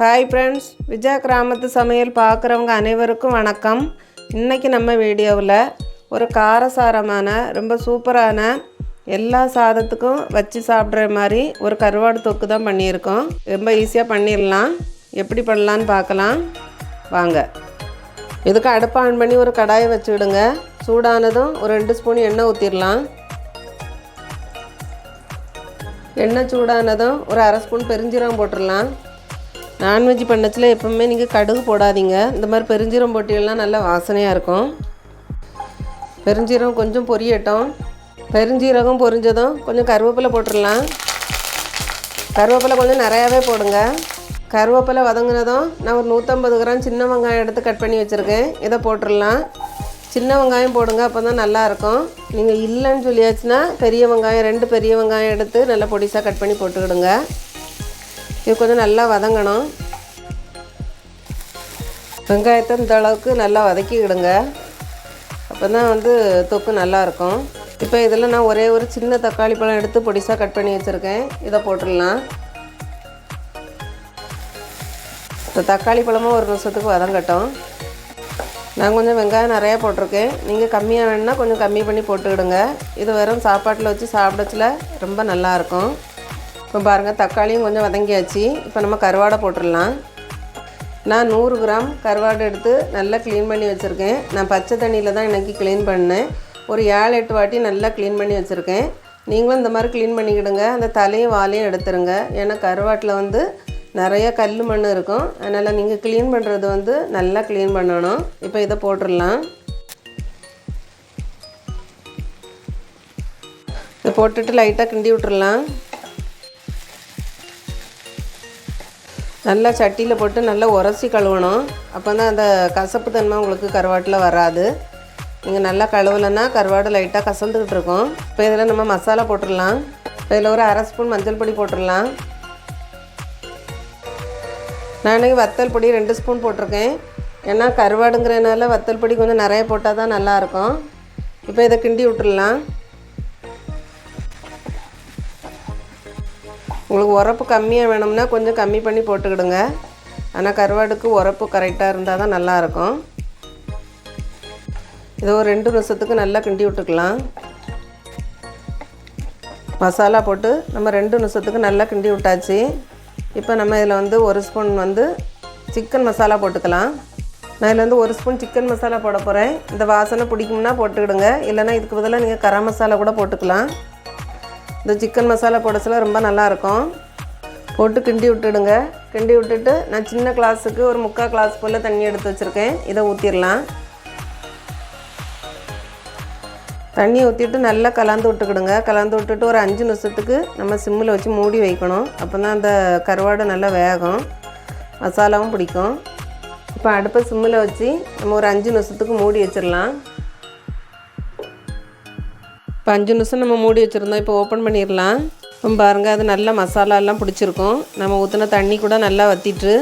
Hi friends, Vijaya கிராமத்து சமையல் பார்க்குறவங்க அனைவருக்கும் வணக்கம். இன்றைக்கி நம்ம வீடியோவில் ஒரு காரசாரமான ரொம்ப சூப்பரான எல்லா சாதத்துக்கும் வச்சு சாப்பிட்ற மாதிரி ஒரு கருவாடு தொக்கு தான் பண்ணியிருக்கோம். ரொம்ப ஈஸியாக பண்ணிடலாம். எப்படி பண்ணலான்னு பார்க்கலாம் வாங்க. இதுக்கு அடுப்பு ஆன் பண்ணி ஒரு கடாயை வச்சு விடுங்க. சூடானதும் ஒரு 2 ஸ்பூன் எண்ணெய் ஊற்றிடலாம். எண்ணெய் சூடானதும் ஒரு 1/2 ஸ்பூன் பெருஞ்சீரகம் போட்டுடலாம். நான்வெஜ் பண்ணச்சில் எப்போவுமே நீங்கள் கடுகு போடாதீங்க. இந்த மாதிரி பெருஞ்சீரகம் போட்டியெல்லாம் நல்லா வாசனையாக இருக்கும். பெருஞ்சீரகம் கொஞ்சம் பொரியட்டும். பெருஞ்சீரகம் பொரிஞ்சதும் கொஞ்சம் கருவேப்பிலை போட்டுடலாம். கருவேப்பிலை கொஞ்சம் நிறையாவே போடுங்க. கருவேப்பிலை வதங்கினதும் நான் ஒரு 150 கிராம் சின்ன வெங்காயம் எடுத்து கட் பண்ணி வச்சுருக்கேன். இதை போட்டுடலாம். சின்ன வெங்காயம் போடுங்க, அப்போ தான் நல்லாயிருக்கும். நீங்கள் இல்லைன்னு சொல்லியாச்சுன்னா பெரிய வெங்காயம் 2 பெரிய வெங்காயம் எடுத்து நல்லா பொடிசாக கட் பண்ணி போட்டுக்கிடுங்க. இது கொஞ்சம் நல்லா வதங்கணும். வெங்காயத்தை இந்த அளவுக்கு நல்லா வதக்கிக்கிடுங்க. அப்போ தான் தொக்கு நல்லாயிருக்கும். இப்போ இதில் நான் ஒரே ஒரு சின்ன தக்காளி பழம் எடுத்து பொடிசாக கட் பண்ணி வச்சுருக்கேன். இதை போட்டுடலாம். இப்போ தக்காளி பழமும் ஒரு நிமிஷத்துக்கு வதங்கட்டும். நான் கொஞ்சம் வெங்காயம் நிறையா போட்டிருக்கேன். நீங்கள் கம்மியாக வேணுன்னா கொஞ்சம் கம்மி பண்ணி போட்டுக்கிடுங்க. இது வெறும் சாப்பாட்டில் வச்சு சாப்பிடச்சில் ரொம்ப நல்லாயிருக்கும். இப்போ பாருங்கள், தக்காளியும் கொஞ்சம் வதங்கியாச்சு. இப்போ நம்ம கருவாடை போட்டுடலாம். நான் 100 கிராம் கருவாடு எடுத்து நல்லா க்ளீன் பண்ணி வச்சுருக்கேன். நான் பச்சை தண்ணியில் தான் இன்றைக்கி க்ளீன் பண்ணேன். ஒரு 7-8 வாட்டி நல்லா க்ளீன் பண்ணி வச்சுருக்கேன். நீங்களும் இந்த மாதிரி க்ளீன் பண்ணிக்கிடுங்க. அந்த தலையும் வாலையும் எடுத்துருங்க. ஏன்னா கருவாட்டில் நிறைய கல் மண் இருக்கும். அதனால் நீங்கள் க்ளீன் பண்ணுறது நல்லா க்ளீன் பண்ணணும். இப்போ இதை போட்டுடலாம். இதை போட்டுட்டு லைட்டாக கிண்டி விட்டுடலாம். நல்லா சட்டியில் போட்டு நல்லா உரசி கழுவணும். அப்போ தான் அந்த கசப்பு தன்மை உங்களுக்கு கருவாட்டில் வராது. நீங்கள் நல்லா கழுவலைன்னா கருவாடு லைட்டாக கசந்துக்கிட்டு இருக்கும். இப்போ இதில் நம்ம மசாலா போட்டுடலாம். இப்போ இதில் ஒரு 1/2 ஸ்பூன் மஞ்சள் பொடி போட்டுடலாம். நான் வத்தல் பொடி 2 ஸ்பூன் போட்டிருக்கேன். ஏன்னா கருவாடுங்கிறதுனால வத்தல் பொடி கொஞ்சம் நிறைய போட்டால் தான் நல்லாயிருக்கும். இப்போ இதை கிண்டி விட்டுடலாம். உங்களுக்கு உரப்பு கம்மியாக வேணும்னா கொஞ்சம் கம்மி பண்ணி போட்டுக்கிடுங்க. ஆனால் கருவாடுக்கு உரப்பு கரெக்டாக இருந்தால் தான் நல்லாயிருக்கும். இதை ஒரு 2 நிமிஷத்துக்கு நல்லா கிண்டி விட்டுக்கலாம். மசாலா போட்டு நம்ம 2 நிமிஷத்துக்கு நல்லா கிண்டி விட்டாச்சு. இப்போ நம்ம இதில் 1 ஸ்பூன் சிக்கன் மசாலா போட்டுக்கலாம். நான் இதில் 1 ஸ்பூன் சிக்கன் மசாலா போட போகிறேன். இந்த வாசனை பிடிக்கும்னா போட்டுக்கிடுங்க. இல்லைனா இதுக்கு பதிலாக நீங்கள் கரம் மசாலா கூட போட்டுக்கலாம். இந்த சிக்கன் மசாலா போடச்சில ரொம்ப நல்லாயிருக்கும். போட்டு கிண்டி விட்டுடுங்க. கிண்டி விட்டுட்டு நான் சின்ன கிளாஸுக்கு ஒரு 3/4 கிளாஸ் போல் தண்ணி எடுத்து வச்சுருக்கேன். இதை ஊற்றிடலாம். தண்ணி ஊற்றிட்டு நல்லா கலந்து விட்டுக்கிடுங்க. கலந்து விட்டுட்டு ஒரு 5 நிமிஷத்துக்கு நம்ம சிம்மில் வச்சு மூடி வைக்கணும். அப்போ தான் அந்த கருவாடு நல்லா வேகும், மசாலாவும் பிடிக்கும். இப்போ அடுப்பை சிம்மில் வச்சு நம்ம ஒரு 5 நிமிஷத்துக்கு மூடி வச்சிடலாம். இப்போ 5 நிமிஷம் நம்ம மூடி வச்சுருந்தோம். இப்போ ஓப்பன் பண்ணிடலாம். பாருங்கள், அது நல்லா மசாலாலாம் பிடிச்சிருக்கும். நம்ம ஊற்றின தண்ணி கூட நல்லா வற்றிட்டு.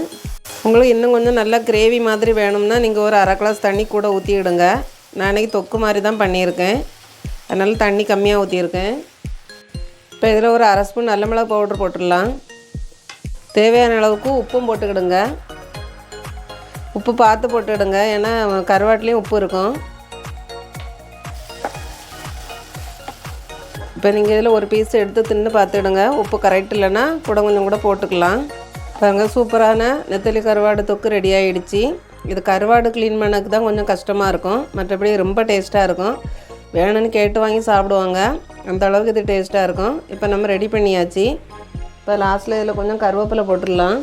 உங்களுக்கு இன்னும் கொஞ்சம் நல்லா கிரேவி மாதிரி வேணும்னா நீங்கள் ஒரு 1/2 கிளாஸ் தண்ணி கூட ஊற்றிவிடுங்க. நான் இன்றைக்கி தொக்கு மாதிரி தான் பண்ணியிருக்கேன். அதனால் தண்ணி கம்மியாக ஊற்றியிருக்கேன். இப்போ இதில் ஒரு 1/2 ஸ்பூன் நல்ல மிளகு பவுட்ரு போட்டுடலாம். தேவையான அளவுக்கு உப்பும் போட்டுக்கிடுங்க. உப்பு பார்த்து போட்டுவிடுங்க. ஏன்னா கருவாட்டிலையும் உப்பு இருக்கும். இப்போ நீங்கள் இதில் ஒரு பீஸ் எடுத்து தின்னு பார்த்துடுங்க. உப்பு கரெக்ட் இல்லைன்னா கூட கொஞ்சம் கூட போட்டுக்கலாம். பாருங்கள், சூப்பரான நெத்தலி கருவாடு தொக்கு ரெடி ஆகிடுச்சு. இது கருவாடு க்ளீன் பண்ணக்கு தான் கொஞ்சம் கஷ்டமாக இருக்கும். மற்றபடி ரொம்ப டேஸ்ட்டாக இருக்கும். வேணும்னு கேட்டு வாங்கி சாப்பிடுவாங்க. அந்த அளவுக்கு இது டேஸ்ட்டாக இருக்கும். இப்போ நம்ம ரெடி பண்ணியாச்சு. இப்போ லாஸ்ட்டில் இதில் கொஞ்சம் கருவேப்பிலை போட்டுடலாம்.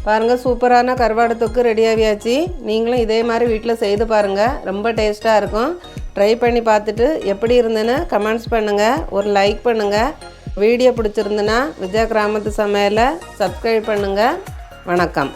பாருங்கள், சூப்பரான கருவாடு தொக்கு ரெடி ஆகியாச்சு. நீங்களும் இதே மாதிரி வீட்டில் செய்து பாருங்கள். ரொம்ப டேஸ்ட்டாக இருக்கும். ட்ரை பண்ணி பார்த்துட்டு எப்படி இருந்ததுன்னு கமெண்ட்ஸ் பண்ணுங்கள். ஒரு லைக் பண்ணுங்கள். வீடியோ பிடிச்சிருந்துன்னா விஜயா கிராமத்து சமையலை சப்ஸ்கிரைப் பண்ணுங்கள். வணக்கம்.